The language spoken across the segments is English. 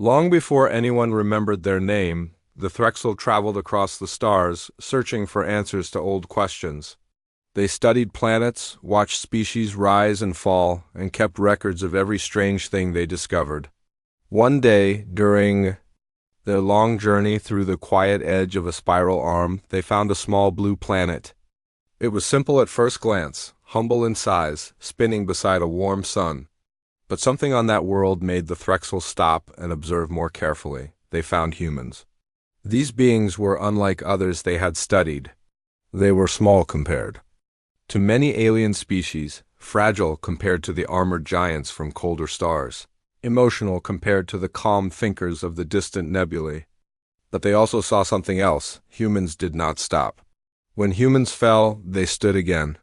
Long before anyone remembered their name, the Threxel traveled across the stars, searching for answers to old questions. They studied planets, watched species rise and fall, and kept records of every strange thing they discovered. One day, during their long journey through the quiet edge of a spiral arm, they found a small blue planet. It was simple at first glance, humble in size, spinning beside a warm sun. But something on that world made the Threxel stop and observe more carefully. They found humans. These beings were unlike others they had studied. They were small compared to many alien species, fragile compared to the armored giants from colder stars, emotional compared to the calm thinkers of the distant nebulae. But they also saw something else. Humans did not stop. When humans fell, they stood again.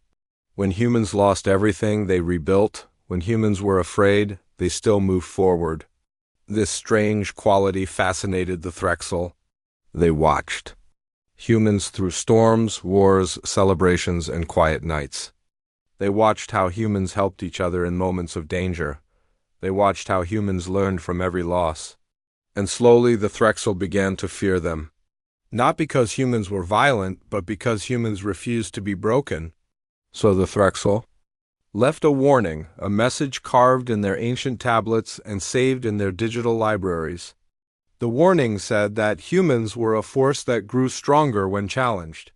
When humans lost everything, they rebuilt. When humans were afraid, they still moved forward. This strange quality fascinated the Threxel. They watched humans through storms, wars, celebrations, and quiet nights. They watched how humans helped each other in moments of danger. They watched how humans learned from every loss. And slowly the Threxel began to fear them. Not because humans were violent, but because humans refused to be broken. So the Threxel left a warning, a message carved in their ancient tablets and saved in their digital libraries. The warning said that humans were a force that grew stronger when challenged.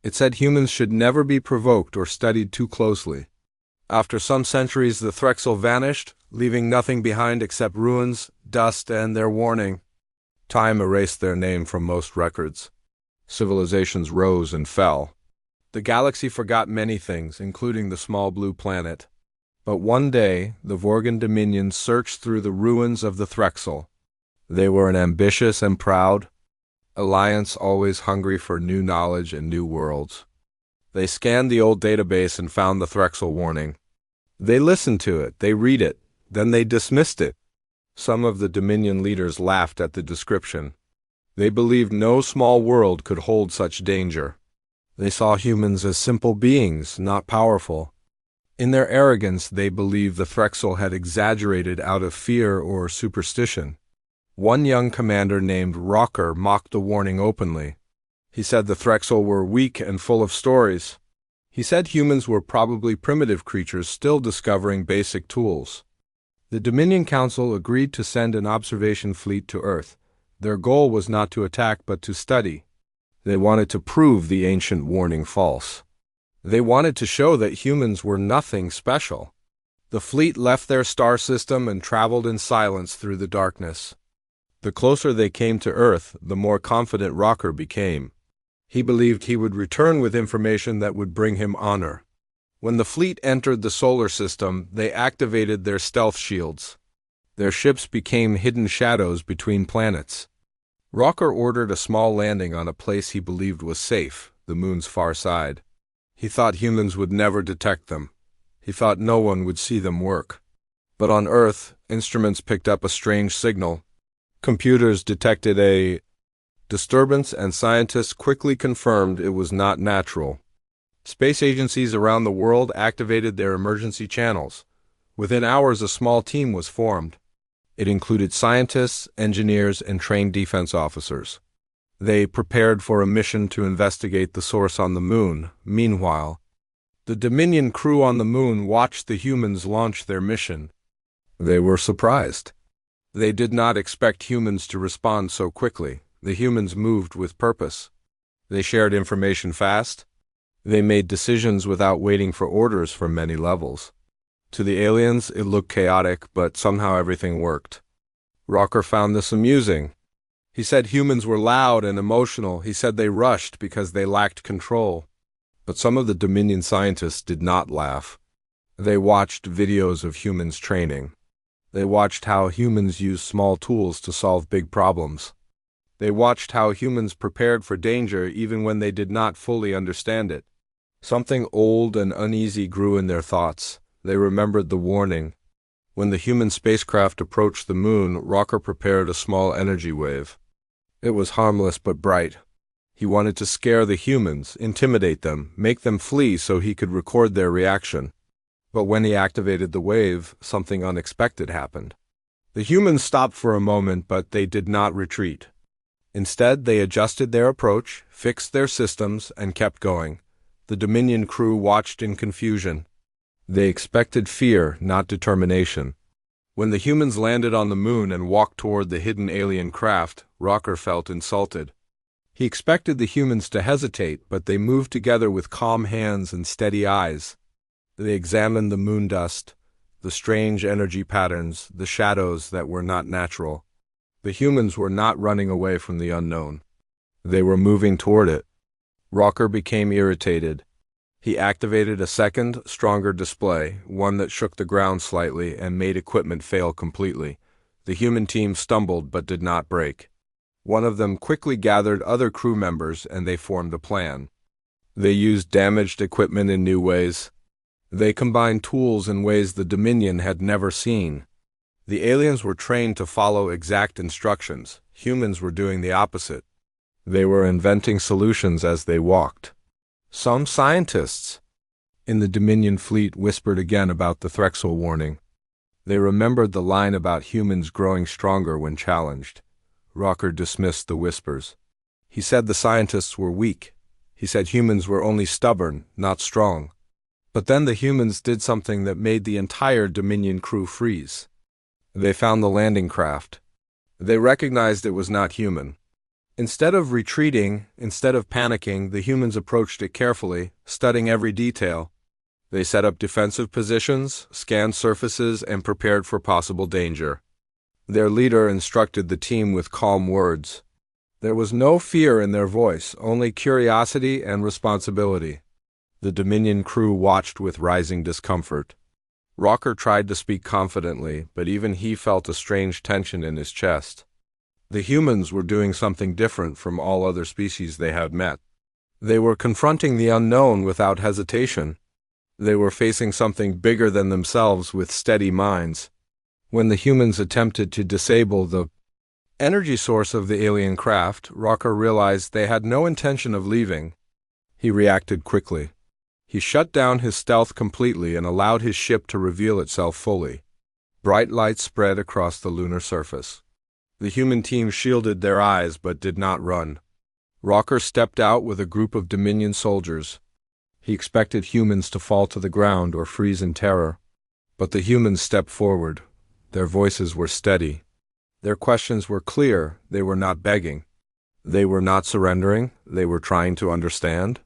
It said humans should never be provoked or studied too closely. After some centuries, the Threxel vanished, leaving nothing behind except ruins, dust, and their warning. Time erased their name from most records. Civilizations rose and fell. The galaxy forgot many things, including the small blue planet. But one day, the Vorgan Dominion searched through the ruins of the Threxel. They were an ambitious and proud alliance, always hungry for new knowledge and new worlds. They scanned the old database and found the Threxel warning. They listened to it, they read it, then they dismissed it. Some of the Dominion leaders laughed at the description. They believed no small world could hold such danger. They saw humans as simple beings, not powerful. In their arrogance, they believed the Threxel had exaggerated out of fear or superstition. One young commander named Rocker mocked the warning openly. He said the Threxel were weak and full of stories. He said humans were probably primitive creatures still discovering basic tools. The Dominion Council agreed to send an observation fleet to Earth. Their goal was not to attack but to study. They wanted to prove the ancient warning false. They wanted to show that humans were nothing special. The fleet left their star system and traveled in silence through the darkness. The closer they came to Earth, the more confident Rocker became. He believed he would return with information that would bring him honor. When the fleet entered the solar system, they activated their stealth shields. Their ships became hidden shadows between planets. Rocker ordered a small landing on a place he believed was safe, the moon's far side. He thought humans would never detect them. He thought no one would see them work. But on Earth, instruments picked up a strange signal. Computers detected a disturbance, and scientists quickly confirmed it was not natural. Space agencies around the world activated their emergency channels. Within hours, a small team was formed. It included scientists, engineers, and trained defense officers. They prepared for a mission to investigate the source on the moon. Meanwhile, the Dominion crew on the moon watched the humans launch their mission. They were surprised. They did not expect humans to respond so quickly. The humans moved with purpose. They shared information fast. They made decisions without waiting for orders from many levels. To the aliens, it looked chaotic, but somehow everything worked. Rocker found this amusing. He said humans were loud and emotional. He said they rushed because they lacked control. But some of the Dominion scientists did not laugh. They watched videos of humans training. They watched how humans used small tools to solve big problems. They watched how humans prepared for danger even when they did not fully understand it. Something old and uneasy grew in their thoughts. They remembered the warning. When the human spacecraft approached the moon, Rocker prepared a small energy wave. It was harmless but bright. He wanted to scare the humans, intimidate them, make them flee so he could record their reaction. But when he activated the wave, something unexpected happened. The humans stopped for a moment, but they did not retreat. Instead, they adjusted their approach, fixed their systems, and kept going. The Dominion crew watched in confusion. They expected fear, not determination. When the humans landed on the moon and walked toward the hidden alien craft, Rocker felt insulted. He expected the humans to hesitate, but they moved together with calm hands and steady eyes. They examined the moon dust, the strange energy patterns, the shadows that were not natural. The humans were not running away from the unknown. They were moving toward it. Rocker became irritated. He activated a second, stronger display, one that shook the ground slightly and made equipment fail completely. The human team stumbled but did not break. One of them quickly gathered other crew members and they formed a plan. They used damaged equipment in new ways. They combined tools in ways the Dominion had never seen. The aliens were trained to follow exact instructions. Humans were doing the opposite. They were inventing solutions as they walked. Some scientists in the Dominion fleet whispered again about the Threxel warning. They remembered the line about humans growing stronger when challenged. Rocker dismissed the whispers. He said the scientists were weak. He said humans were only stubborn, not strong. But then the humans did something that made the entire Dominion crew freeze. They found the landing craft. They recognized it was not human. Instead of retreating, instead of panicking, the humans approached it carefully, studying every detail. They set up defensive positions, scanned surfaces, and prepared for possible danger. Their leader instructed the team with calm words. There was no fear in their voice, only curiosity and responsibility. The Dominion crew watched with rising discomfort. Rocker tried to speak confidently, but even he felt a strange tension in his chest. The humans were doing something different from all other species they had met. They were confronting the unknown without hesitation. They were facing something bigger than themselves with steady minds. When the humans attempted to disable the energy source of the alien craft, Rocker realized they had no intention of leaving. He reacted quickly. He shut down his stealth completely and allowed his ship to reveal itself fully. Bright light spread across the lunar surface. The human team shielded their eyes but did not run. Rocker stepped out with a group of Dominion soldiers. He expected humans to fall to the ground or freeze in terror. But the humans stepped forward. Their voices were steady. Their questions were clear. They were not begging. They were not surrendering. They were trying to understand.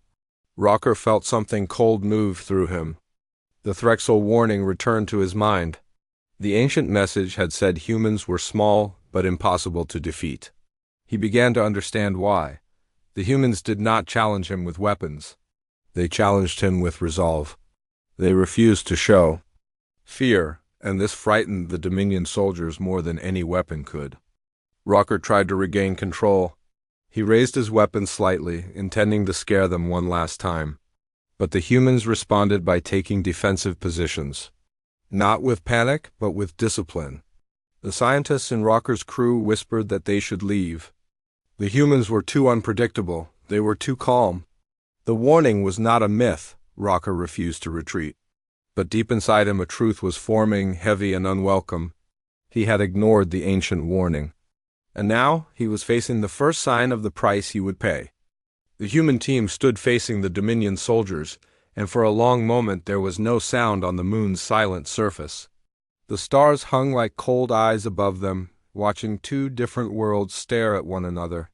Rocker felt something cold move through him. The Threxel warning returned to his mind. The ancient message had said humans were small but impossible to defeat. He began to understand why. The humans did not challenge him with weapons. They challenged him with resolve. They refused to show fear, and this frightened the Dominion soldiers more than any weapon could. Rocker tried to regain control. He raised his weapon slightly, intending to scare them one last time. But the humans responded by taking defensive positions. Not with panic, but with discipline. The scientists in Rocker's crew whispered that they should leave. The humans were too unpredictable. They were too calm. The warning was not a myth. Rocker refused to retreat. But deep inside him a truth was forming, heavy and unwelcome. He had ignored the ancient warning. And now he was facing the first sign of the price he would pay. The human team stood facing the Dominion soldiers, and for a long moment there was no sound on the moon's silent surface. The stars hung like cold eyes above them, watching two different worlds stare at one another.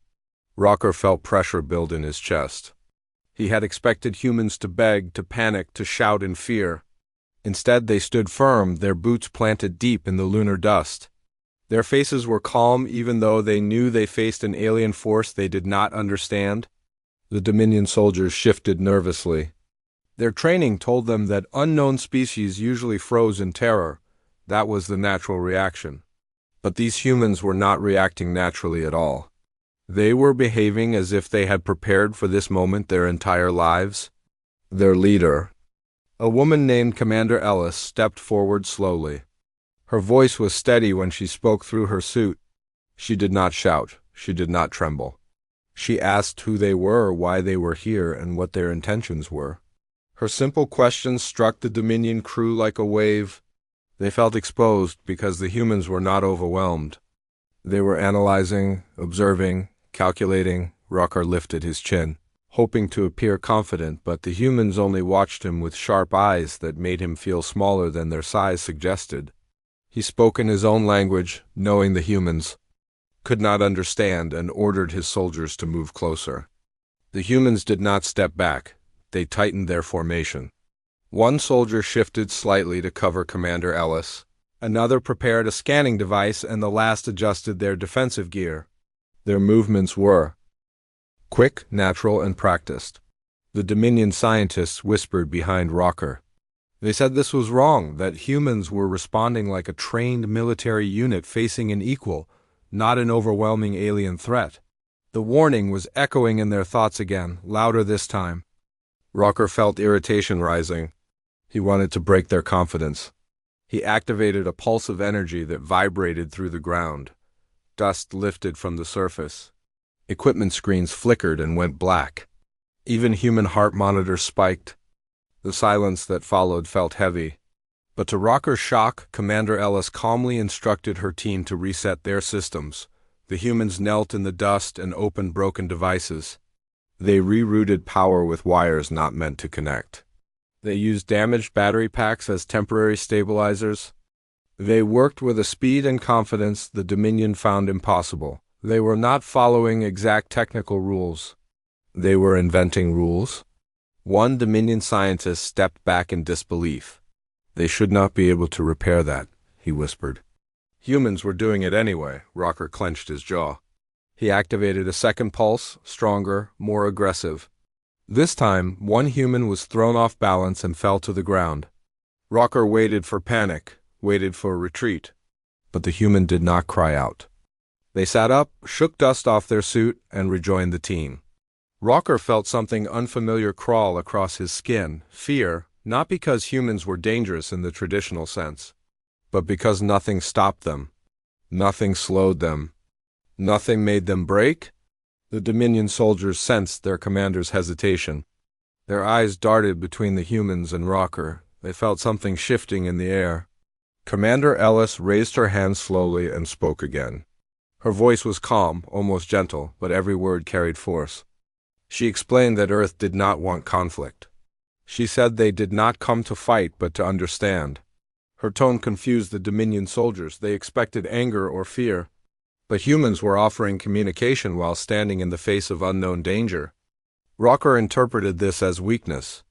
Rocker felt pressure build in his chest. He had expected humans to beg, to panic, to shout in fear. Instead, they stood firm, their boots planted deep in the lunar dust. Their faces were calm even though they knew they faced an alien force they did not understand. The Dominion soldiers shifted nervously. Their training told them that unknown species usually froze in terror. That was the natural reaction. But these humans were not reacting naturally at all. They were behaving as if they had prepared for this moment their entire lives. Their leader, a woman named Commander Ellis, stepped forward slowly. Her voice was steady when she spoke through her suit. She did not shout. She did not tremble. She asked who they were, why they were here, and what their intentions were. Her simple questions struck the Dominion crew like a wave. They felt exposed because the humans were not overwhelmed. They were analyzing, observing, calculating. Rocker lifted his chin, hoping to appear confident, but the humans only watched him with sharp eyes that made him feel smaller than their size suggested. He spoke in his own language, knowing the humans could not understand, and ordered his soldiers to move closer. The humans did not step back. They tightened their formation. One soldier shifted slightly to cover Commander Ellis. Another prepared a scanning device, and the last adjusted their defensive gear. Their movements were quick, natural, and practiced. The Dominion scientists whispered behind Rocker. They said this was wrong, that humans were responding like a trained military unit facing an equal, not an overwhelming alien threat. The warning was echoing in their thoughts again, louder this time. Rocker felt irritation rising. He wanted to break their confidence. He activated a pulse of energy that vibrated through the ground. Dust lifted from the surface. Equipment screens flickered and went black. Even human heart monitors spiked. The silence that followed felt heavy. But to Rocker's shock, Commander Ellis calmly instructed her team to reset their systems. The humans knelt in the dust and opened broken devices. They rerouted power with wires not meant to connect. They used damaged battery packs as temporary stabilizers. They worked with a speed and confidence the Dominion found impossible. They were not following exact technical rules. They were inventing rules. One Dominion scientist stepped back in disbelief. They should not be able to repair that, he whispered. Humans were doing it anyway. Rocker clenched his jaw. He activated a second pulse, stronger, more aggressive. This time, one human was thrown off balance and fell to the ground. Rocker waited for panic, waited for retreat. But the human did not cry out. They sat up, shook dust off their suit, and rejoined the team. Rocker felt something unfamiliar crawl across his skin, fear, not because humans were dangerous in the traditional sense, but because nothing stopped them. Nothing slowed them. Nothing made them break. The Dominion soldiers sensed their commander's hesitation. Their eyes darted between the humans and Rocker. They felt something shifting in the air. Commander Ellis raised her hand slowly and spoke again. Her voice was calm, almost gentle, but every word carried force. She explained that Earth did not want conflict. She said they did not come to fight but to understand. Her tone confused the Dominion soldiers. They expected anger or fear. But humans were offering communication while standing in the face of unknown danger. Rocker interpreted this as weakness.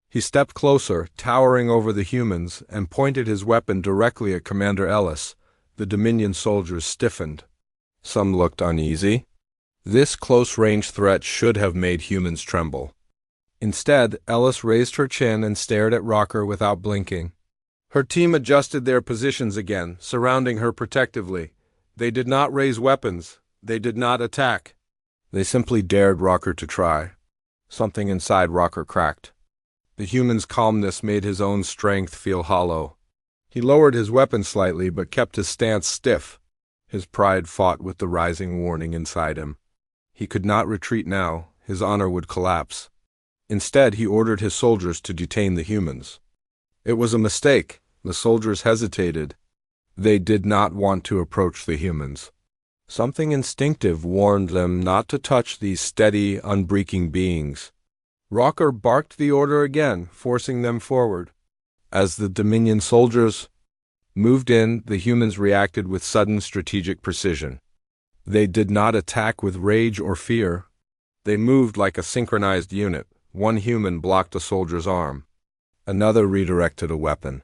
He stepped closer, towering over the humans, and pointed his weapon directly at Commander Ellis. The Dominion soldiers stiffened. Some looked uneasy. This close-range threat should have made humans tremble. Instead, Ellis raised her chin and stared at Rocker without blinking. Her team adjusted their positions again, surrounding her protectively. They did not raise weapons. They did not attack. They simply dared Rocker to try. Something inside Rocker cracked. The human's calmness made his own strength feel hollow. He lowered his weapon slightly but kept his stance stiff. His pride fought with the rising warning inside him. He could not retreat now. His honor would collapse. Instead, he ordered his soldiers to detain the humans. It was a mistake. The soldiers hesitated. They did not want to approach the humans. Something instinctive warned them not to touch these steady, unbreaking beings. Rocker barked the order again, forcing them forward. As the Dominion soldiers moved in, the humans reacted with sudden strategic precision. They did not attack with rage or fear. They moved like a synchronized unit. One human blocked a soldier's arm. Another redirected a weapon.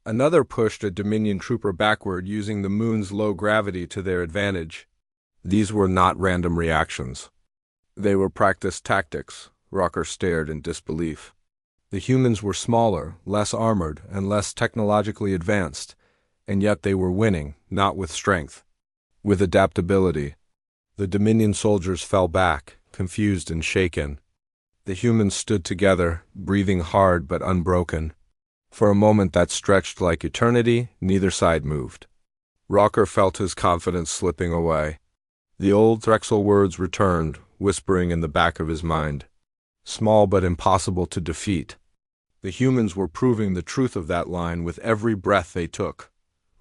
Another pushed a Dominion trooper backward, using the moon's low gravity to their advantage. These were not random reactions. They were practiced tactics. Rocker stared in disbelief. The humans were smaller, less armored, and less technologically advanced, and yet they were winning, not with strength, with adaptability. The Dominion soldiers fell back, confused and shaken. The humans stood together, breathing hard but unbroken. For a moment that stretched like eternity, neither side moved. Rocker felt his confidence slipping away. The old Drexel words returned, whispering in the back of his mind. Small but impossible to defeat. The humans were proving the truth of that line with every breath they took.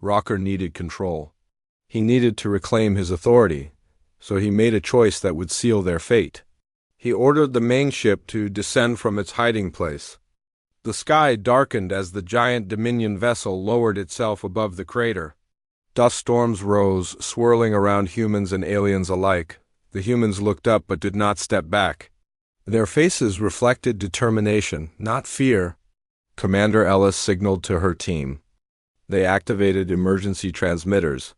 Rocker needed control. He needed to reclaim his authority, so he made a choice that would seal their fate. He ordered the main ship to descend from its hiding place. The sky darkened as the giant Dominion vessel lowered itself above the crater. Dust storms rose, swirling around humans and aliens alike. The humans looked up but did not step back. Their faces reflected determination, not fear. Commander Ellis signaled to her team. They activated emergency transmitters.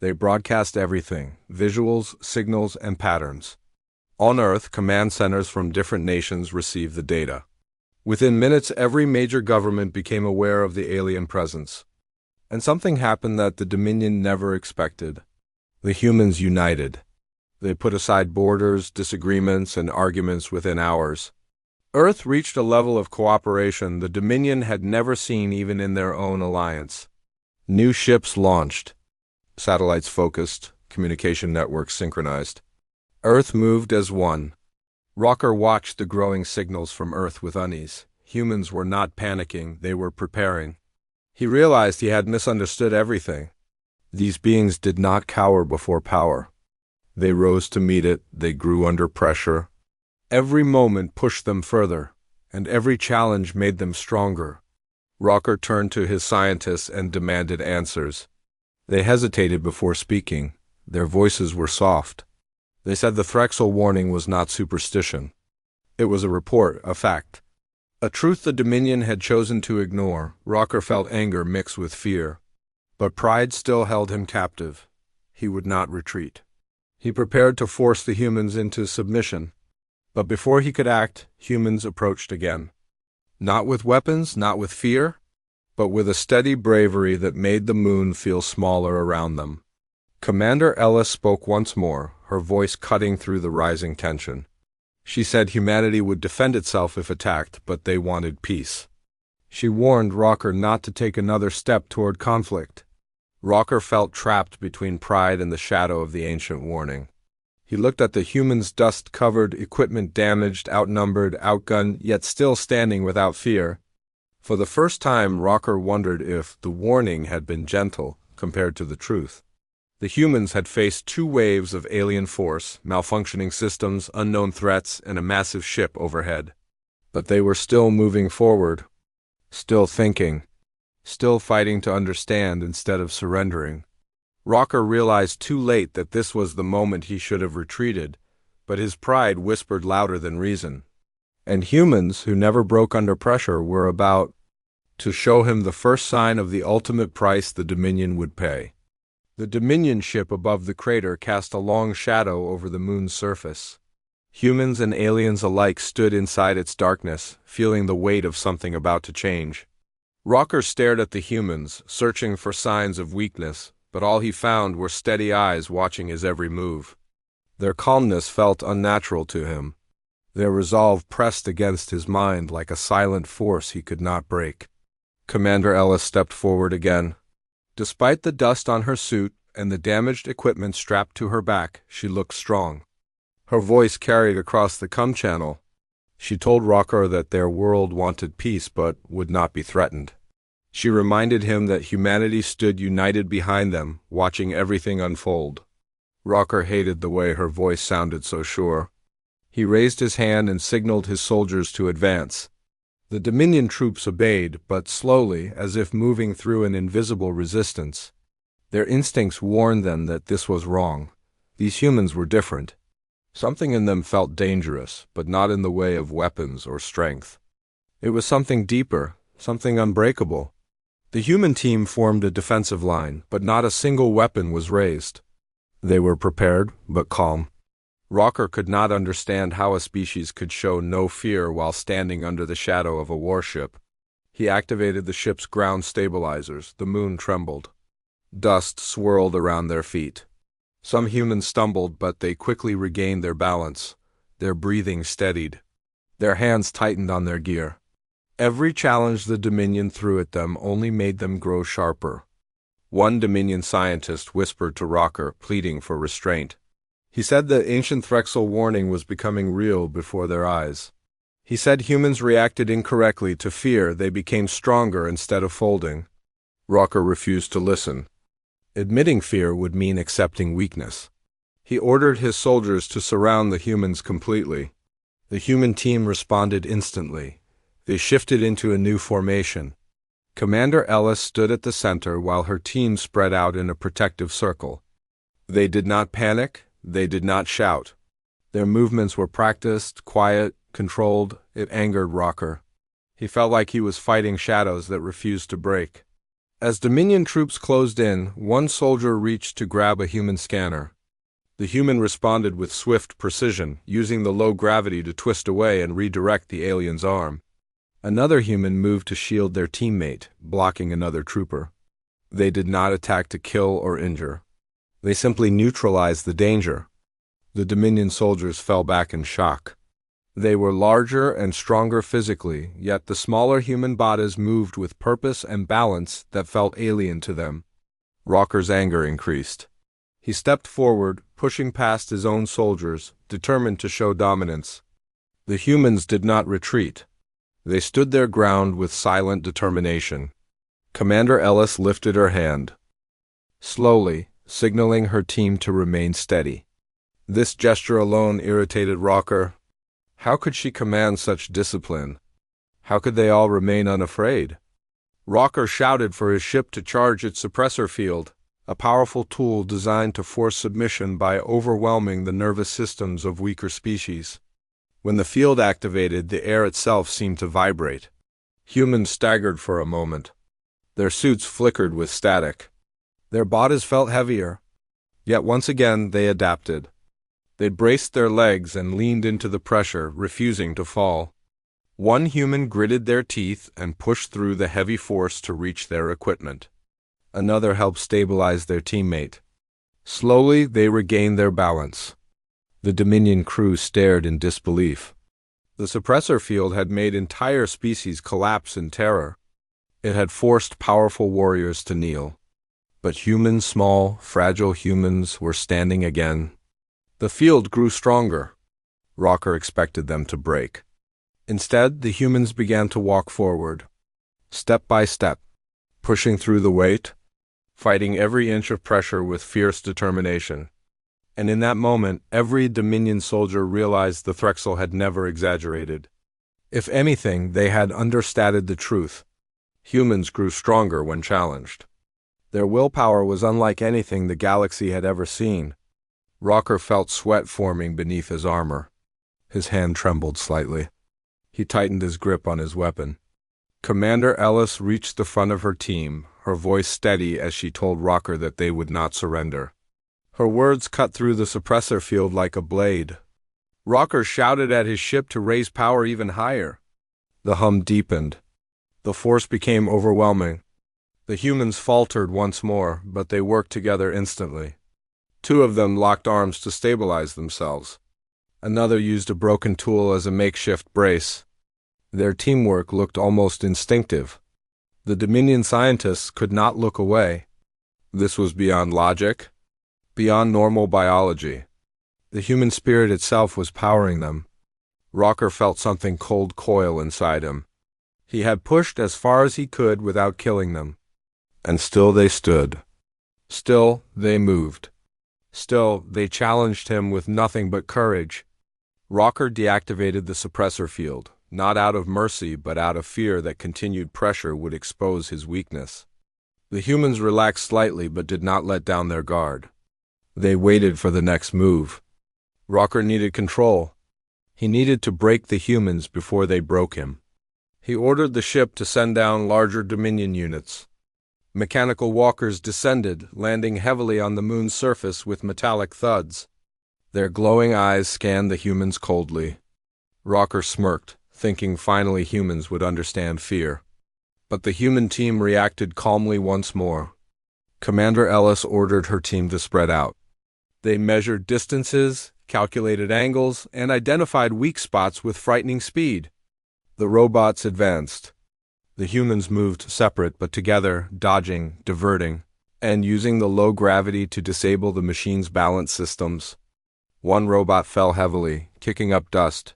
They broadcast everything: visuals, signals, and patterns. On Earth, command centers from different nations received the data. Within minutes, every major government became aware of the alien presence. And something happened that the Dominion never expected. The humans united. They put aside borders, disagreements, and arguments within hours. Earth reached a level of cooperation the Dominion had never seen even in their own alliance. New ships launched. Satellites focused, communication networks synchronized. Earth moved as one. Rocker watched the growing signals from Earth with unease. Humans were not panicking, they were preparing. He realized he had misunderstood everything. These beings did not cower before power. They rose to meet it, they grew under pressure. Every moment pushed them further, and every challenge made them stronger. Rocker turned to his scientists and demanded answers. They hesitated before speaking. Their voices were soft. They said the Threxel warning was not superstition. It was a report, a fact. A truth the Dominion had chosen to ignore. Rocker felt anger mixed with fear. But pride still held him captive. He would not retreat. He prepared to force the humans into submission. But before he could act, humans approached again. Not with weapons, not with fear, but with a steady bravery that made the moon feel smaller around them. Commander Ellis spoke once more, her voice cutting through the rising tension. She said humanity would defend itself if attacked, but they wanted peace. She warned Rocker not to take another step toward conflict. Rocker felt trapped between pride and the shadow of the ancient warning. He looked at the humans' dust-covered, equipment damaged, outnumbered, outgunned, yet still standing without fear. For the first time, Rocker wondered if the warning had been gentle compared to the truth. The humans had faced 2 waves of alien force, malfunctioning systems, unknown threats, and a massive ship overhead. But they were still moving forward, still thinking, still fighting to understand instead of surrendering. Rocker realized too late that this was the moment he should have retreated, but his pride whispered louder than reason. And humans, who never broke under pressure, were about to show him the first sign of the ultimate price the Dominion would pay. The Dominion ship above the crater cast a long shadow over the moon's surface. Humans and aliens alike stood inside its darkness, feeling the weight of something about to change. Rocker stared at the humans, searching for signs of weakness, but all he found were steady eyes watching his every move. Their calmness felt unnatural to him. Their resolve pressed against his mind like a silent force he could not break. Commander Ellis stepped forward again. Despite the dust on her suit and the damaged equipment strapped to her back, she looked strong. Her voice carried across the com channel. She told Rocker that their world wanted peace but would not be threatened. She reminded him that humanity stood united behind them, watching everything unfold. Rocker hated the way her voice sounded so sure. He raised his hand and signaled his soldiers to advance. The Dominion troops obeyed, but slowly, as if moving through an invisible resistance. Their instincts warned them that this was wrong. These humans were different. Something in them felt dangerous, but not in the way of weapons or strength. It was something deeper, something unbreakable. The human team formed a defensive line, but not a single weapon was raised. They were prepared, but calm. Rocker could not understand how a species could show no fear while standing under the shadow of a warship. He activated the ship's ground stabilizers. The moon trembled. Dust swirled around their feet. Some humans stumbled, but they quickly regained their balance. Their breathing steadied. Their hands tightened on their gear. Every challenge the Dominion threw at them only made them grow sharper. One Dominion scientist whispered to Rocker, pleading for restraint. He said the ancient Threxel warning was becoming real before their eyes. He said humans reacted incorrectly to fear. They became stronger instead of folding. Rocker refused to listen. Admitting fear would mean accepting weakness. He ordered his soldiers to surround the humans completely. The human team responded instantly. They shifted into a new formation. Commander Ellis stood at the center while her team spread out in a protective circle. They did not panic. They did not shout. Their movements were practiced, quiet, controlled. It angered Rocker. He felt like he was fighting shadows that refused to break. As Dominion troops closed in, one soldier reached to grab a human scanner. The human responded with swift precision, using the low gravity to twist away and redirect the alien's arm. Another human moved to shield their teammate, blocking another trooper. They did not attack to kill or injure. They simply neutralized the danger. The Dominion soldiers fell back in shock. They were larger and stronger physically, yet the smaller human bodies moved with purpose and balance that felt alien to them. Rocker's anger increased. He stepped forward, pushing past his own soldiers, determined to show dominance. The humans did not retreat. They stood their ground with silent determination. Commander Ellis lifted her hand, slowly, signaling her team to remain steady. This gesture alone irritated Rocker. How could she command such discipline? How could they all remain unafraid? Rocker shouted for his ship to charge its suppressor field, a powerful tool designed to force submission by overwhelming the nervous systems of weaker species. When the field activated, the air itself seemed to vibrate. Humans staggered for a moment. Their suits flickered with static. Their bodies felt heavier. Yet once again they adapted. They braced their legs and leaned into the pressure, refusing to fall. One human gritted their teeth and pushed through the heavy force to reach their equipment. Another helped stabilize their teammate. Slowly, they regained their balance. The Dominion crew stared in disbelief. The suppressor field had made entire species collapse in terror. It had forced powerful warriors to kneel. But humans, small, fragile humans, were standing again. The field grew stronger. Rocker expected them to break. Instead, the humans began to walk forward, step by step, pushing through the weight, fighting every inch of pressure with fierce determination. And in that moment, every Dominion soldier realized the Threxel had never exaggerated. If anything, they had understated the truth. Humans grew stronger when challenged. Their willpower was unlike anything the galaxy had ever seen. Rocker felt sweat forming beneath his armor. His hand trembled slightly. He tightened his grip on his weapon. Commander Ellis reached the front of her team, her voice steady as she told Rocker that they would not surrender. Her words cut through the suppressor field like a blade. Rocker shouted at his ship to raise power even higher. The hum deepened. The force became overwhelming. The humans faltered once more, but they worked together instantly. Two of them locked arms to stabilize themselves. Another used a broken tool as a makeshift brace. Their teamwork looked almost instinctive. The Dominion scientists could not look away. This was beyond logic, beyond normal biology. The human spirit itself was powering them. Rocker felt something cold coil inside him. He had pushed as far as he could without killing them. And still they stood. Still they moved. Still, they challenged him with nothing but courage. Rocker deactivated the suppressor field, not out of mercy but out of fear that continued pressure would expose his weakness. The humans relaxed slightly but did not let down their guard. They waited for the next move. Rocker needed control. He needed to break the humans before they broke him. He ordered the ship to send down larger Dominion units. Mechanical walkers descended, landing heavily on the moon's surface with metallic thuds. Their glowing eyes scanned the humans coldly. Rocker smirked, thinking finally humans would understand fear. But the human team reacted calmly once more. Commander Ellis ordered her team to spread out. They measured distances, calculated angles, and identified weak spots with frightening speed. The robots advanced. The humans moved separate but together, dodging, diverting, and using the low gravity to disable the machine's balance systems. One robot fell heavily, kicking up dust.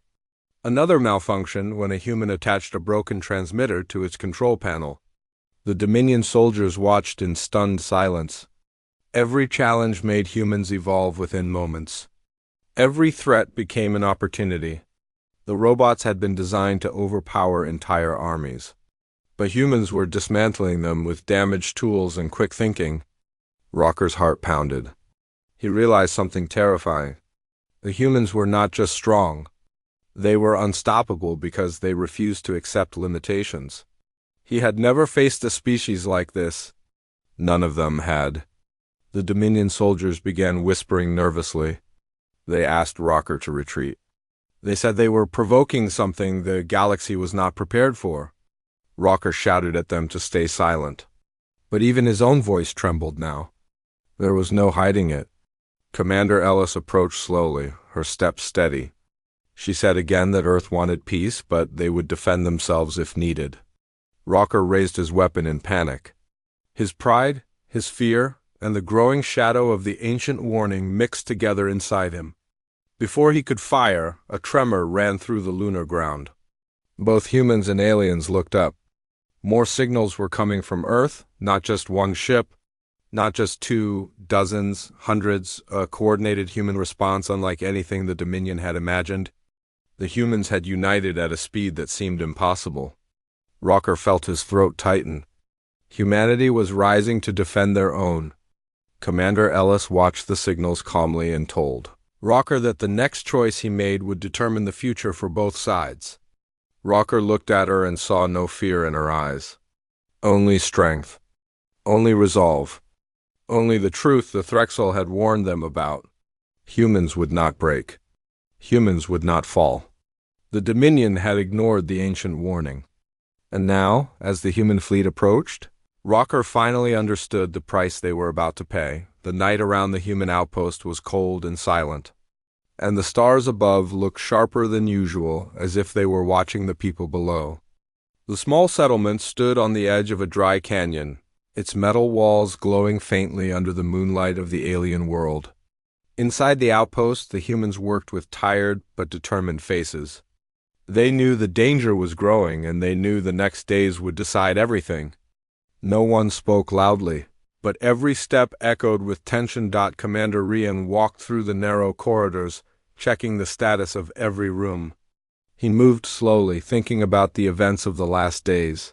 Another malfunction when a human attached a broken transmitter to its control panel. The Dominion soldiers watched in stunned silence. Every challenge made humans evolve within moments. Every threat became an opportunity. The robots had been designed to overpower entire armies. But humans were dismantling them with damaged tools and quick thinking. Rocker's heart pounded. He realized something terrifying. The humans were not just strong. They were unstoppable because they refused to accept limitations. He had never faced a species like this. None of them had. The Dominion soldiers began whispering nervously. They asked Rocker to retreat. They said they were provoking something the galaxy was not prepared for. Rocker shouted at them to stay silent. But even his own voice trembled now. There was no hiding it. Commander Ellis approached slowly, her step steady. She said again that Earth wanted peace, but they would defend themselves if needed. Rocker raised his weapon in panic. His pride, his fear, and the growing shadow of the ancient warning mixed together inside him. Before he could fire, a tremor ran through the lunar ground. Both humans and aliens looked up. More signals were coming from Earth, not just one ship, not just 2, dozens, hundreds, a coordinated human response unlike anything the Dominion had imagined. The humans had united at a speed that seemed impossible. Rocker felt his throat tighten. Humanity was rising to defend their own. Commander Ellis watched the signals calmly and told Rocker that the next choice he made would determine the future for both sides. Rocker looked at her and saw no fear in her eyes. Only strength. Only resolve. Only the truth the Threxel had warned them about. Humans would not break. Humans would not fall. The Dominion had ignored the ancient warning. And now, as the human fleet approached, Rocker finally understood the price they were about to pay. The night around the human outpost was cold and silent, and the stars above looked sharper than usual, as if they were watching the people below. The small settlement stood on the edge of a dry canyon, its metal walls glowing faintly under the moonlight of the alien world. Inside the outpost, the humans worked with tired but determined faces. They knew the danger was growing, and they knew the next days would decide everything. No one spoke loudly, but every step echoed with tension. Commander Rian walked through the narrow corridors, checking the status of every room. He moved slowly, thinking about the events of the last days.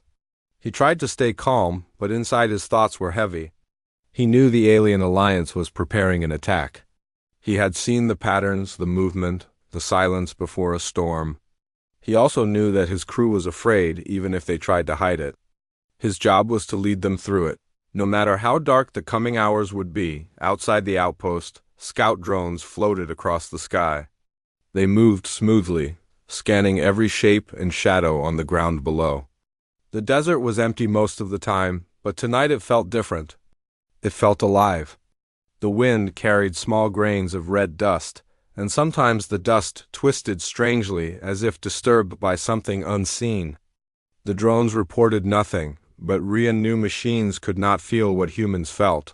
He tried to stay calm, but inside his thoughts were heavy. He knew the alien alliance was preparing an attack. He had seen the patterns, the movement, the silence before a storm. He also knew that his crew was afraid, even if they tried to hide it. His job was to lead them through it. No matter how dark the coming hours would be, outside the outpost, scout drones floated across the sky. They moved smoothly, scanning every shape and shadow on the ground below. The desert was empty most of the time, but tonight it felt different. It felt alive. The wind carried small grains of red dust, and sometimes the dust twisted strangely as if disturbed by something unseen. The drones reported nothing, but Rian knew machines could not feel what humans felt.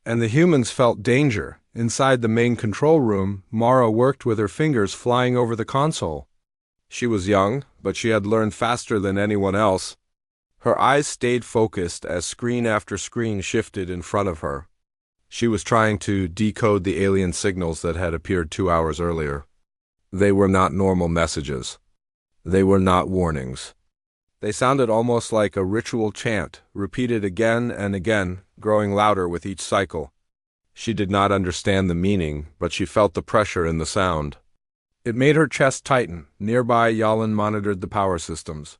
And the humans felt danger. Inside the main control room, Mara worked with her fingers flying over the console. She was young, but she had learned faster than anyone else. Her eyes stayed focused as screen after screen shifted in front of her. She was trying to decode the alien signals that had appeared 2 hours earlier. They were not normal messages. They were not warnings. They sounded almost like a ritual chant, repeated again and again, growing louder with each cycle. She did not understand the meaning, but she felt the pressure in the sound. It made her chest tighten. Nearby, Yalin monitored the power systems.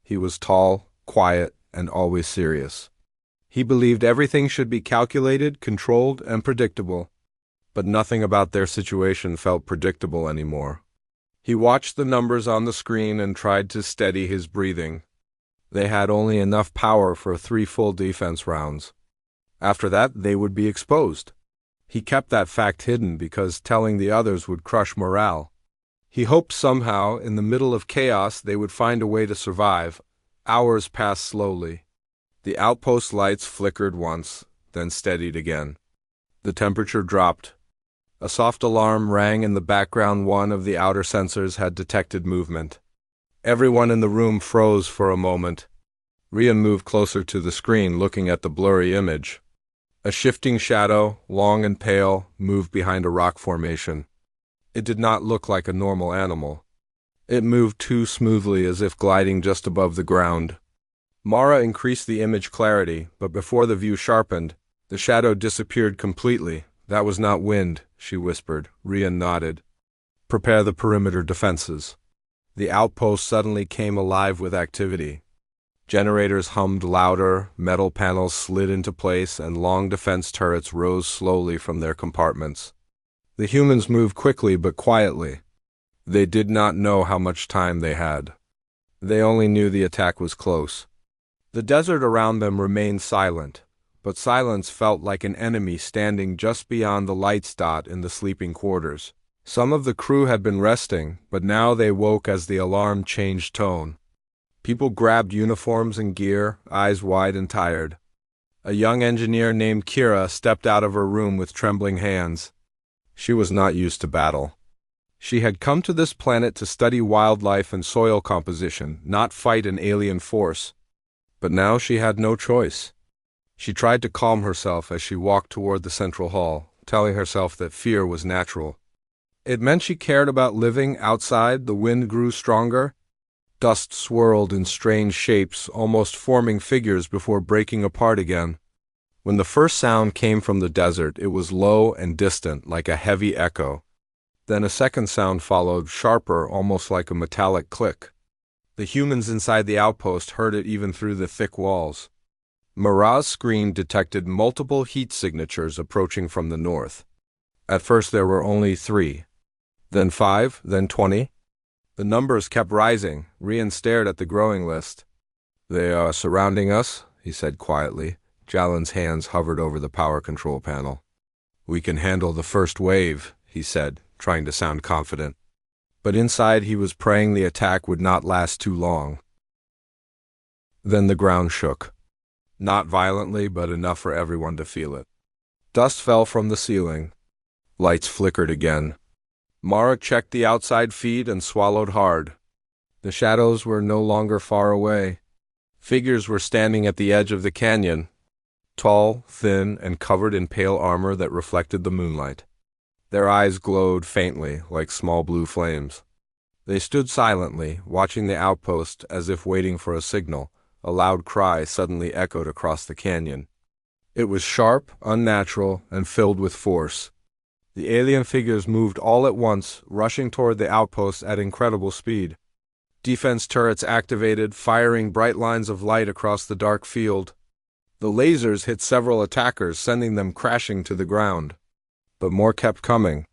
He was tall, quiet, and always serious. He believed everything should be calculated, controlled, and predictable. But nothing about their situation felt predictable anymore. He watched the numbers on the screen and tried to steady his breathing. They had only enough power for 3 full defense rounds. After that, they would be exposed. He kept that fact hidden because telling the others would crush morale. He hoped somehow, in the middle of chaos, they would find a way to survive. Hours passed slowly. The outpost lights flickered once, then steadied again. The temperature dropped. A soft alarm rang in the background. One of the outer sensors had detected movement. Everyone in the room froze for a moment. Rian moved closer to the screen, looking at the blurry image. A shifting shadow, long and pale, moved behind a rock formation. It did not look like a normal animal. It moved too smoothly, as if gliding just above the ground. Mara increased the image clarity, but before the view sharpened, the shadow disappeared completely. "That was not wind," she whispered. Rian nodded. "Prepare the perimeter defenses." The outpost suddenly came alive with activity. Generators hummed louder, metal panels slid into place, and long defense turrets rose slowly from their compartments. The humans moved quickly but quietly. They did not know how much time they had. They only knew the attack was close. The desert around them remained silent, but silence felt like an enemy standing just beyond the lights dot in the sleeping quarters. Some of the crew had been resting, but now they woke as the alarm changed tone. People grabbed uniforms and gear, eyes wide and tired. A young engineer named Kira stepped out of her room with trembling hands. She was not used to battle. She had come to this planet to study wildlife and soil composition, not fight an alien force. But now she had no choice. She tried to calm herself as she walked toward the central hall, telling herself that fear was natural. It meant she cared about living outside. The wind grew stronger. Dust swirled in strange shapes, almost forming figures before breaking apart again. When the first sound came from the desert, it was low and distant, like a heavy echo. Then a second sound followed, sharper, almost like a metallic click. The humans inside the outpost heard it even through the thick walls. Mara's screen detected multiple heat signatures approaching from the north. At first there were only 3, then 5, then 20. The numbers kept rising. Rian stared at the growing list. "They are surrounding us," he said quietly. Jalen's hands hovered over the power control panel. "We can handle the first wave," he said, trying to sound confident. But inside he was praying the attack would not last too long. Then the ground shook. Not violently, but enough for everyone to feel it. Dust fell from the ceiling. Lights flickered again. Mara checked the outside feed and swallowed hard. The shadows were no longer far away. Figures were standing at the edge of the canyon, tall, thin, and covered in pale armor that reflected the moonlight. Their eyes glowed faintly, like small blue flames. They stood silently, watching the outpost as if waiting for a signal. A loud cry suddenly echoed across the canyon. It was sharp, unnatural, and filled with force. The alien figures moved all at once, rushing toward the outpost at incredible speed. Defense turrets activated, firing bright lines of light across the dark field. The lasers hit several attackers, sending them crashing to the ground. But more kept coming.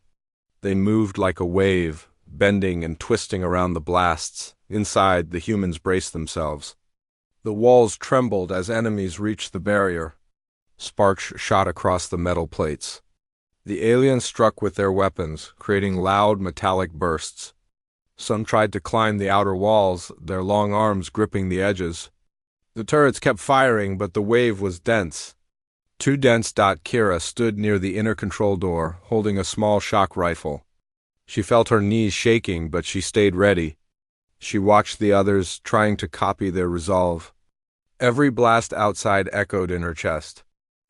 They moved like a wave, bending and twisting around the blasts. Inside, the humans braced themselves. The walls trembled as enemies reached the barrier. Sparks shot across the metal plates. The aliens struck with their weapons, creating loud metallic bursts. Some tried to climb the outer walls, their long arms gripping the edges. The turrets kept firing, but the wave was dense. Too dense. Kira stood near the inner control door, holding a small shock rifle. She felt her knees shaking, but she stayed ready. She watched the others, trying to copy their resolve. Every blast outside echoed in her chest.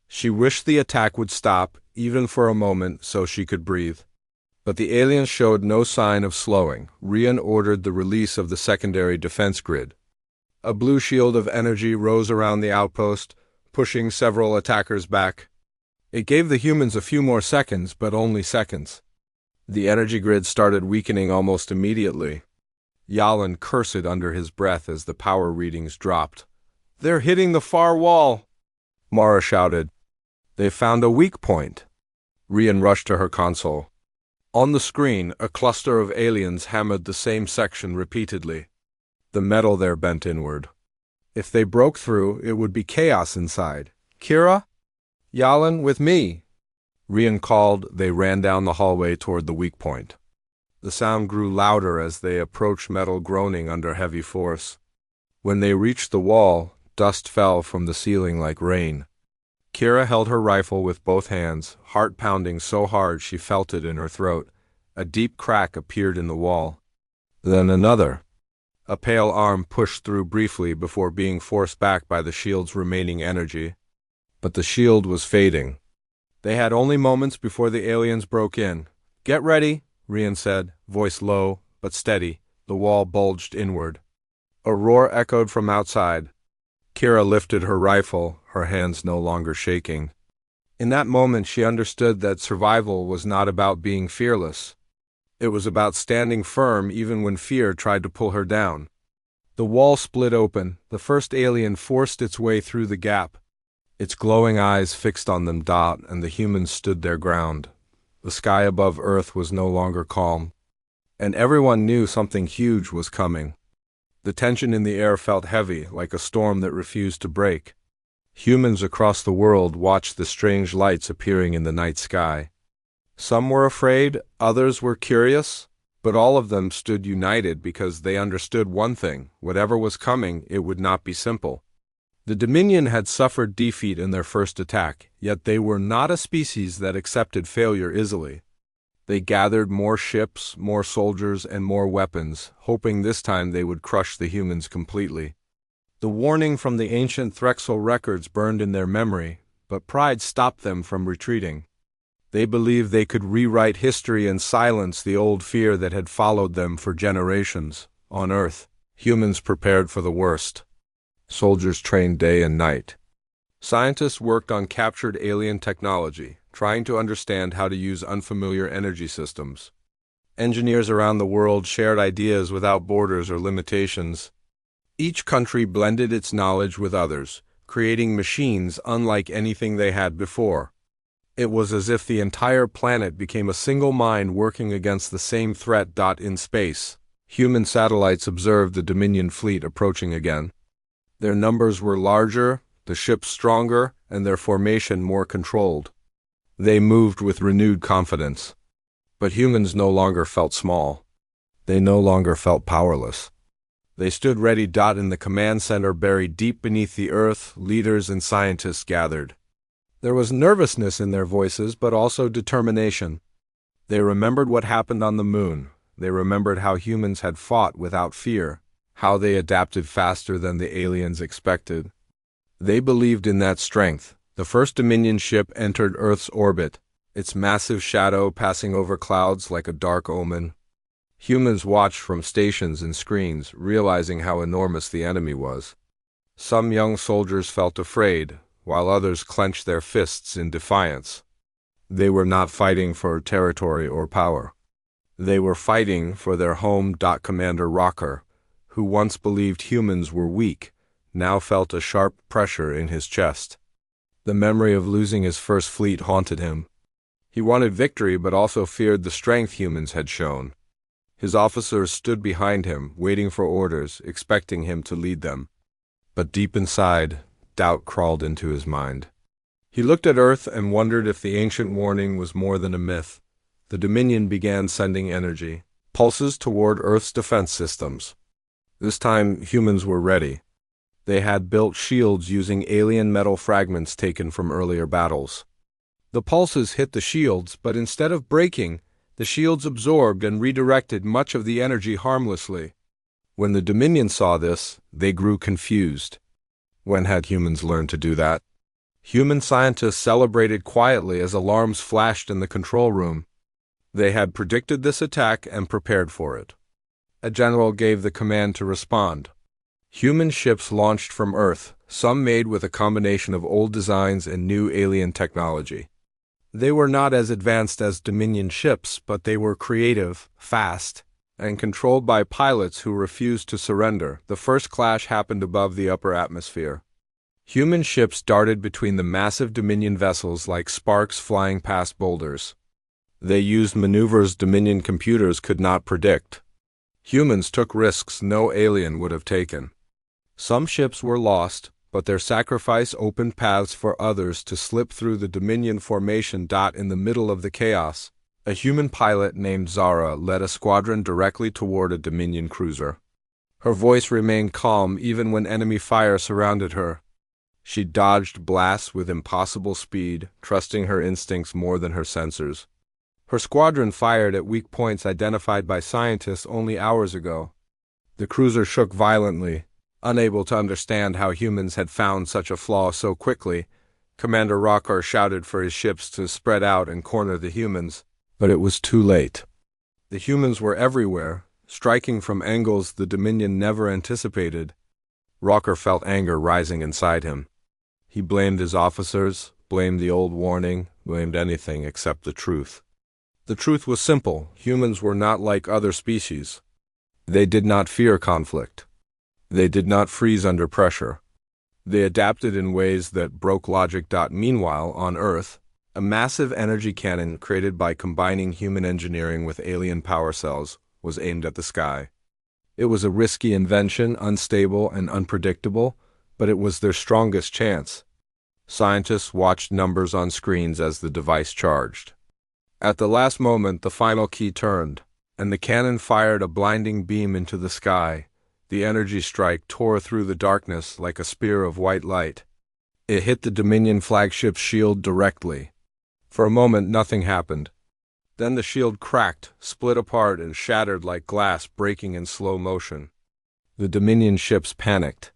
She wished the attack would stop, even for a moment, so she could breathe. But the aliens showed no sign of slowing. Rian ordered the release of the secondary defense grid. A blue shield of energy rose around the outpost, pushing several attackers back. It gave the humans a few more seconds, but only seconds. The energy grid started weakening almost immediately. Yalan cursed under his breath as the power readings dropped. "They're hitting the far wall!" Mara shouted. "They found a weak point." Rian rushed to her console. On the screen, a cluster of aliens hammered the same section repeatedly. The metal there bent inward. If they broke through, it would be chaos inside. "Kira? Yalan, with me!" Rian called. They ran down the hallway toward the weak point. The sound grew louder as they approached, metal groaning under heavy force. When they reached the wall, dust fell from the ceiling like rain. Kira held her rifle with both hands, heart pounding so hard she felt it in her throat. A deep crack appeared in the wall. Then another. A pale arm pushed through briefly before being forced back by the shield's remaining energy. But the shield was fading. They had only moments before the aliens broke in. "Get ready," Rian said, voice low but steady. The wall bulged inward. A roar echoed from outside. Kira lifted her rifle, her hands no longer shaking. In that moment she understood that survival was not about being fearless. It was about standing firm even when fear tried to pull her down. The wall split open. The first alien forced its way through the gap. Its glowing eyes fixed on them, and the humans stood their ground. The sky above Earth was no longer calm, and everyone knew something huge was coming. The tension in the air felt heavy, like a storm that refused to break. Humans across the world watched the strange lights appearing in the night sky. Some were afraid, others were curious, but all of them stood united because they understood one thing: whatever was coming, it would not be simple. The Dominion had suffered defeat in their first attack, yet they were not a species that accepted failure easily. They gathered more ships, more soldiers, and more weapons, hoping this time they would crush the humans completely. The warning from the ancient Threxel records burned in their memory, but pride stopped them from retreating. They believed they could rewrite history and silence the old fear that had followed them for generations. On Earth, humans prepared for the worst. Soldiers trained day and night. Scientists worked on captured alien technology, trying to understand how to use unfamiliar energy systems. Engineers around the world shared ideas without borders or limitations. Each country blended its knowledge with others, creating machines unlike anything they had before. It was as if the entire planet became a single mind working against the same threat. In space, human satellites observed the Dominion fleet approaching again. Their numbers were larger, the ships stronger, and their formation more controlled. They moved with renewed confidence. But humans no longer felt small. They no longer felt powerless. They stood ready. In the command center buried deep beneath the earth, leaders and scientists gathered. There was nervousness in their voices, but also determination. They remembered what happened on the moon. They remembered how humans had fought without fear, how they adapted faster than the aliens expected. They believed in that strength. The first Dominion ship entered Earth's orbit, its massive shadow passing over clouds like a dark omen. Humans watched from stations and screens, realizing how enormous the enemy was. Some young soldiers felt afraid, while others clenched their fists in defiance. They were not fighting for territory or power. They were fighting for their home. Commander Rocker, who once believed humans were weak, now felt a sharp pressure in his chest. The memory of losing his first fleet haunted him. He wanted victory but also feared the strength humans had shown. His officers stood behind him, waiting for orders, expecting him to lead them. But deep inside, doubt crawled into his mind. He looked at Earth and wondered if the ancient warning was more than a myth. The Dominion began sending energy, pulses toward Earth's defense systems. This time, humans were ready. They had built shields using alien metal fragments taken from earlier battles. The pulses hit the shields, but instead of breaking, the shields absorbed and redirected much of the energy harmlessly. When the Dominion saw this, they grew confused. When had humans learned to do that? Human scientists celebrated quietly as alarms flashed in the control room. They had predicted this attack and prepared for it. A general gave the command to respond. Human ships launched from Earth, some made with a combination of old designs and new alien technology. They were not as advanced as Dominion ships, but they were creative, fast, and controlled by pilots who refused to surrender. The first clash happened above the upper atmosphere. Human ships darted between the massive Dominion vessels like sparks flying past boulders. They used maneuvers Dominion computers could not predict. Humans took risks no alien would have taken. Some ships were lost, but their sacrifice opened paths for others to slip through the Dominion formation. In the middle of the chaos, a human pilot named Zara led a squadron directly toward a Dominion cruiser. Her voice remained calm even when enemy fire surrounded her. She dodged blasts with impossible speed, trusting her instincts more than her sensors. Her squadron fired at weak points identified by scientists only hours ago. The cruiser shook violently. Unable to understand how humans had found such a flaw so quickly, Commander Rocker shouted for his ships to spread out and corner the humans, but it was too late. The humans were everywhere, striking from angles the Dominion never anticipated. Rocker felt anger rising inside him. He blamed his officers, blamed the old warning, blamed anything except the truth. The truth was simple: humans were not like other species. They did not fear conflict. They did not freeze under pressure. They adapted in ways that broke logic. Meanwhile, on Earth, a massive energy cannon created by combining human engineering with alien power cells was aimed at the sky. It was a risky invention, unstable and unpredictable, but it was their strongest chance. Scientists watched numbers on screens as the device charged. At the last moment, the final key turned, and the cannon fired a blinding beam into the sky. The energy strike tore through the darkness like a spear of white light. It hit the Dominion flagship's shield directly. For a moment, nothing happened. Then the shield cracked, split apart, and shattered like glass breaking in slow motion. The Dominion ships panicked.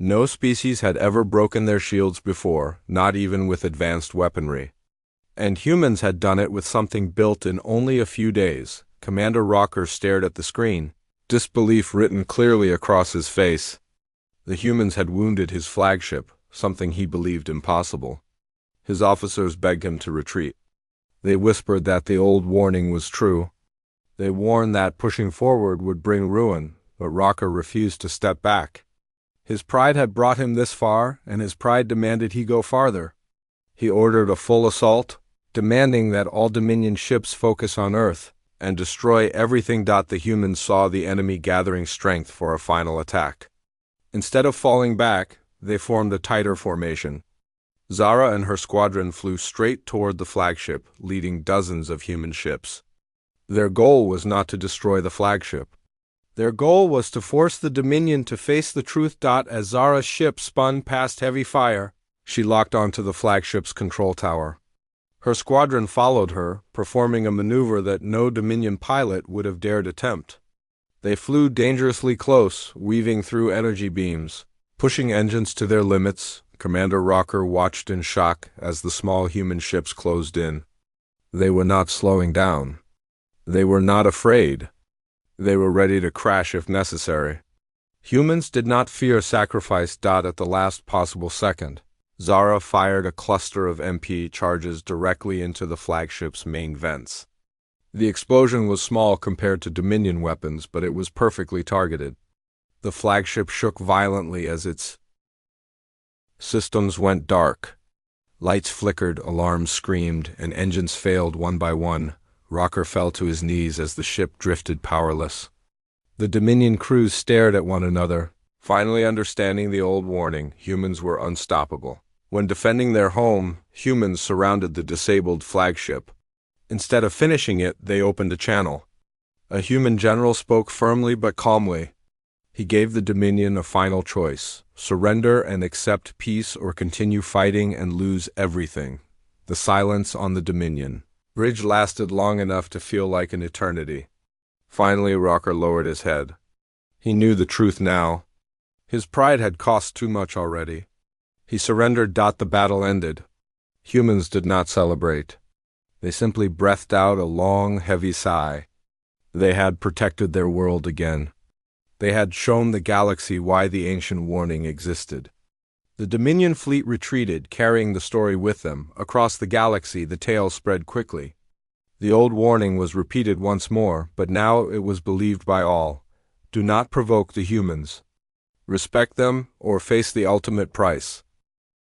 No species had ever broken their shields before, not even with advanced weaponry. And humans had done it with something built in only a few days. Commander Rocker stared at the screen, disbelief written clearly across his face. The humans had wounded his flagship, something he believed impossible. His officers begged him to retreat. They whispered that the old warning was true. They warned that pushing forward would bring ruin, but Rocker refused to step back. His pride had brought him this far, and his pride demanded he go farther. He ordered a full assault, demanding that all Dominion ships focus on Earth and destroy everything. The humans saw the enemy gathering strength for a final attack. Instead of falling back, they formed a tighter formation. Zara and her squadron flew straight toward the flagship, leading dozens of human ships. Their goal was not to destroy the flagship. Their goal was to force the Dominion to face the truth. As Zara's ship spun past heavy fire, she locked onto the flagship's control tower. Her squadron followed her, performing a maneuver that no Dominion pilot would have dared attempt. They flew dangerously close, weaving through energy beams, pushing engines to their limits. Commander Rocker watched in shock as the small human ships closed in. They were not slowing down. They were not afraid. They were ready to crash if necessary. Humans did not fear sacrifice. At the last possible second, Zara fired a cluster of MP charges directly into the flagship's main vents. The explosion was small compared to Dominion weapons, but it was perfectly targeted. The flagship shook violently as its systems went dark. Lights flickered, alarms screamed, and engines failed one by one. Rocker fell to his knees as the ship drifted powerless. The Dominion crews stared at one another, finally understanding the old warning: humans were unstoppable. When defending their home, humans surrounded the disabled flagship. Instead of finishing it, they opened a channel. A human general spoke firmly but calmly. He gave the Dominion a final choice: surrender and accept peace, or continue fighting and lose everything. The silence on the Dominion bridge lasted long enough to feel like an eternity. Finally, Rocker lowered his head. He knew the truth now. His pride had cost too much already. He surrendered. The battle ended. Humans did not celebrate. They simply breathed out a long, heavy sigh. They had protected their world again. They had shown the galaxy why the ancient warning existed. The Dominion fleet retreated, carrying the story with them. Across the galaxy, the tale spread quickly. The old warning was repeated once more, but now it was believed by all. Do not provoke the humans. Respect them, or face the ultimate price.